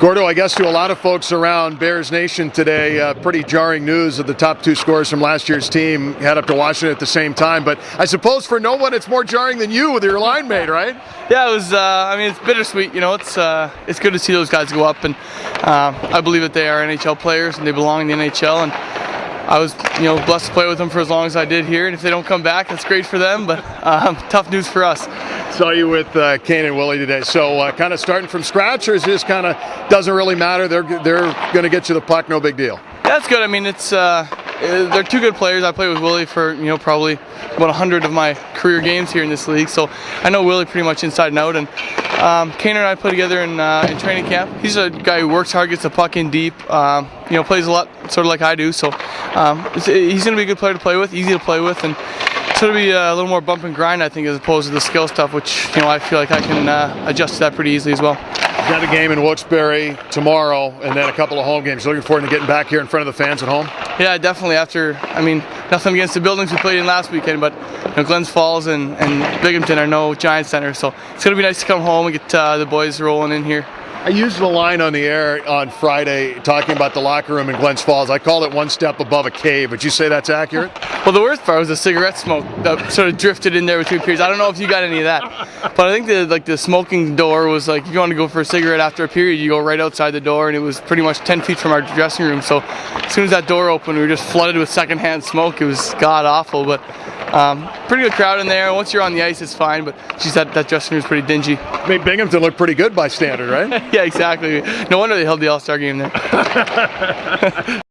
Gordo, I guess to a lot of folks around Bears Nation today, pretty jarring news of the top two scorers from last year's team head up to Washington at the same time. But I suppose for no one it's more jarring than you with your line mate, right? Yeah, it was. It's bittersweet. It's good to see those guys go up, and I believe that they are NHL players and they belong in the NHL. And I was, blessed to play with them for as long as I did here. And if they don't come back, that's great for them. But tough news for us. Saw you with Kane and Willie today. So kind of starting from scratch, or is it just kind of doesn't really matter? They're going to get you the puck, no big deal. Yeah, that's good. I mean, they're two good players. I played with Willie for probably about 100 of my career games here in this league, so I know Willie pretty much inside and out. And Kane and I play together in training camp. He's a guy who works hard, gets the puck in deep. Plays a lot, sort of like I do. So he's going to be a good player to play with, easy to play with, and so it'll be a little more bump and grind, I think, as opposed to the skill stuff, which I feel like I can adjust to that pretty easily as well. You've got a game in Wilkes-Barre tomorrow, and then a couple of home games. Looking forward to getting back here in front of the fans at home? Yeah, definitely. Nothing against the buildings we played in last weekend, but Glens Falls and Binghamton are no Giant Center, so it's going to be nice to come home and get the boys rolling in here. I used the line on the air on Friday talking about the locker room in Glens Falls. I called it one step above a cave. Would you say that's accurate? Well, the worst part was the cigarette smoke that sort of drifted in there between periods. I don't know if you got any of that, but I think the smoking door was like, if you want to go for a cigarette after a period, you go right outside the door, and it was pretty much 10 feet from our dressing room. So as soon as that door opened, we were just flooded with secondhand smoke. It was god awful, but pretty good crowd in there. Once you're on the ice, it's fine, but geez, that dressing room is pretty dingy. Made Binghamton look pretty good by standard, right? Yeah, exactly. No wonder they held the All-Star game there.